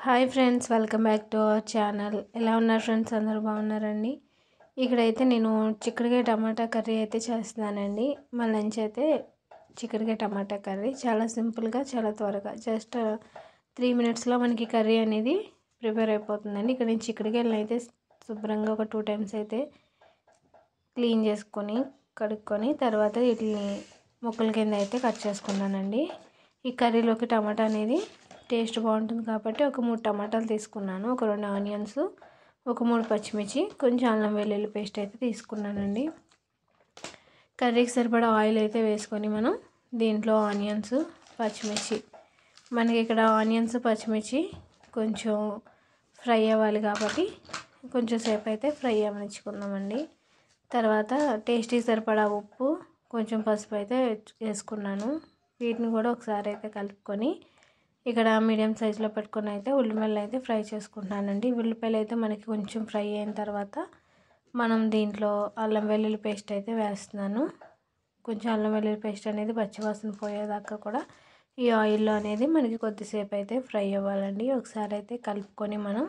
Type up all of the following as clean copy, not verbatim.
Hi friends, welcome back to our channel. ఎలా ఉన్నారు friends? అందరూ బాగున్నారండి. ఇక్కడైతే నేను చిక్కుడుకాయ టమాటా కర్రీ అయితే చేస్తున్నానండి. మా లంచ్ అయితే చిక్కుడుకాయ టమాటా కర్రీ. చాలా సింపుల్గా, చాలా త్వరగా, జస్ట్ 3 మినిట్స్లో మనకి కర్రీ అనేది ప్రిపేర్ అయిపోతుందండి. ఇక్కడ నేను చిక్కుడుకాయలను అయితే శుభ్రంగా ఒక 2 టైమ్స్ అయితే క్లీన్ చేసుకొని కడుక్కొని తర్వాత వీటిని ముక్కల కింద అయితే కట్ చేసుకున్నానండి. ఈ కర్రీలోకి టమాటా అనేది టేస్ట్ బాగుంటుంది కాబట్టి ఒక 3 టమాటాలు తీసుకున్నాను, ఒక 2 ఆనియన్స్, ఒక 3 పచ్చిమిర్చి, కొంచెం అల్లం వెల్లుల్లి పేస్ట్ అయితే తీసుకున్నానండి. కర్రీకి సరిపడా ఆయిల్ అయితే వేసుకొని మనం దీంట్లో ఆనియన్స్, పచ్చిమిర్చి, మనకి ఇక్కడ ఆనియన్స్ పచ్చిమిర్చి కొంచెం ఫ్రై అవ్వాలి కాబట్టి కొంచెం సేపు అయితే ఫ్రై అవ్వనిచ్చుకుందామండి. తర్వాత టేస్ట్కి సరిపడా ఉప్పు, కొంచెం పసుపు అయితే వేసుకున్నాను. వీటిని కూడా ఒకసారి అయితే కలుపుకొని ఇక్కడ మీడియం సైజులో పెట్టుకొని అయితే ఉల్లిపాయలు అయితే ఫ్రై చేసుకుంటున్నానండి. ఉల్లిపాయలు అయితే మనకి కొంచెం ఫ్రై అయిన తర్వాత మనం దీంట్లో అల్లం వెల్లుల్లి పేస్ట్ అయితే వేస్తున్నాను. కొంచెం అల్లం వెల్లుల్లి పేస్ట్ అనేది పచ్చివాసన పోయేదాకా కూడా ఈ ఆయిల్లో అనేది మనకి కొద్దిసేపు అయితే ఫ్రై అవ్వాలండి. ఒకసారి అయితే కలుపుకొని మనం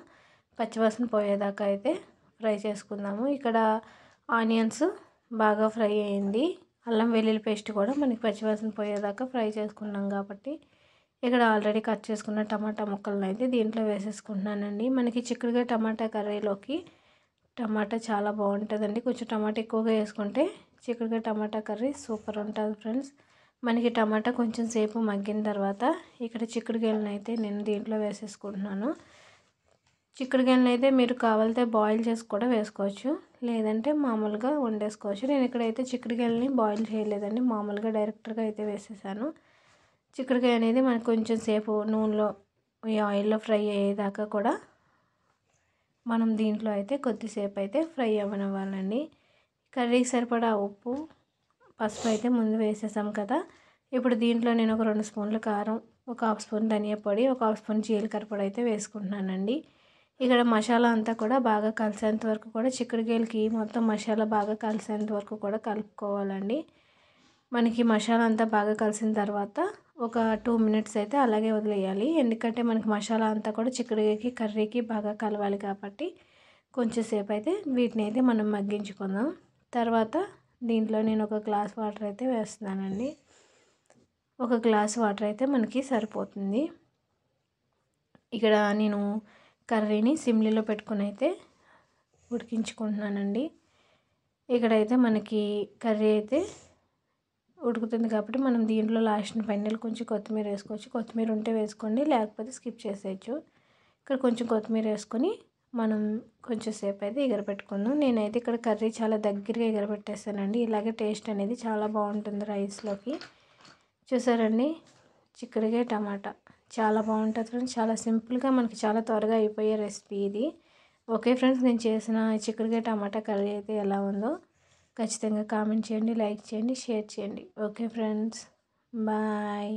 పచ్చివాసన పోయేదాకా అయితే ఫ్రై చేసుకుందాము. ఇక్కడ ఆనియన్స్ బాగా ఫ్రై అయింది, అల్లం వెల్లుల్లి పేస్ట్ కూడా మనకి పచ్చివాసన పోయేదాకా ఫ్రై చేసుకున్నాం కాబట్టి ఇక్కడ ఆల్రెడీ కట్ చేసుకున్న టమాటా ముక్కలను అయితే దీంట్లో వేసేసుకుంటున్నానండి. మనకి చిక్కుడుగా టమాటా కర్రీలోకి టమాటా చాలా బాగుంటుందండి. కొంచెం టమాటా ఎక్కువగా వేసుకుంటే చిక్కుడుగా టమాటా కర్రీ సూపర్ ఉంటుంది ఫ్రెండ్స్. మనకి టమాటా కొంచెం సేపు మగ్గిన తర్వాత ఇక్కడ చిక్కుడుకాయలను అయితే నేను దీంట్లో వేసేసుకుంటున్నాను. చిక్కుడుకాయలను అయితే మీరు కావాలితే బాయిల్ చేసి కూడా వేసుకోవచ్చు, లేదంటే మామూలుగా వండేసుకోవచ్చు. నేను ఇక్కడైతే చిక్కుడుకాయలని బాయిల్ చేయలేదండి, మామూలుగా డైరెక్ట్గా అయితే వేసేసాను. చిక్కుడుకాయ అనేది మనకు కొంచెం సేపు నూనెలో ఈ ఆయిల్లో ఫ్రై అయ్యేదాకా కూడా మనం దీంట్లో అయితే కొద్దిసేపు అయితే ఫ్రై అవ్వనివ్వాలండి. కర్రీకి సరిపడా ఉప్పు, పసుపు అయితే ముందు వేసేసాం కదా. ఇప్పుడు దీంట్లో నేను ఒక 2 స్పూన్ల కారం, ఒక 1/2 స్పూన్ ధనియా పొడి, ఒక 1/2 స్పూన్ జీలకర్ర పొడి అయితే వేసుకుంటున్నానండి. ఇక్కడ మసాలా అంతా కూడా బాగా కలిసేంత వరకు కూడా చిక్కుడుకాయలకి మొత్తం మసాలా బాగా కలిసేంత వరకు కూడా కలుపుకోవాలండి. మనకి మసాలా అంతా బాగా కలిసిన తర్వాత ఒక 2 మినిట్స్ అయితే అలాగే వదిలేయాలి. ఎందుకంటే మనకి మసాలా అంతా కూడా చిక్కుడుకాయకి కర్రీకి బాగా కలవాలి కాబట్టి కొంచెం సేపు అయితే వీటిని అయితే మనం మగ్గించుకుందాం. తర్వాత దీంట్లో నేను ఒక గ్లాస్ వాటర్ అయితే వేస్తున్నానండి. ఒక గ్లాస్ వాటర్ అయితే మనకి సరిపోతుంది. ఇక్కడ నేను కర్రీని సిమ్లీలో పెట్టుకుని అయితే ఉడికించుకుంటున్నానండి. ఇక్కడైతే మనకి కర్రీ అయితే ఉడుకుతుంది కాబట్టి మనం దీంట్లో ఫైనల్ కొంచెం కొత్తిమీర వేసుకోవచ్చు. కొత్తిమీర ఉంటే వేసుకోండి, లేకపోతే స్కిప్ చేసేయచ్చు. ఇక్కడ కొంచెం కొత్తిమీర వేసుకొని మనం కొంచెం సేపు అయితే ఎగరబెట్టుకుందాం. నేనైతే ఇక్కడ కర్రీ చాలా దగ్గరగా ఎగరబెట్టేస్తానండి. ఇలాగే టేస్ట్ అనేది చాలా బాగుంటుంది రైస్లోకి. చూసారండి, చిక్కుడుకాయ టమాటా చాలా బాగుంటుంది ఫ్రెండ్స్. చాలా సింపుల్గా మనకి చాలా త్వరగా అయిపోయే రెసిపీ ఇది. ఓకే ఫ్రెండ్స్, నేను చేసిన చిక్కుడుకాయ టమాటా కర్రీ అయితే ఎలా ఉందో ఖచ్చితంగా కామెంట్ చేయండి, లైక్ చేయండి, షేర్ చేయండి. Okay friends, bye.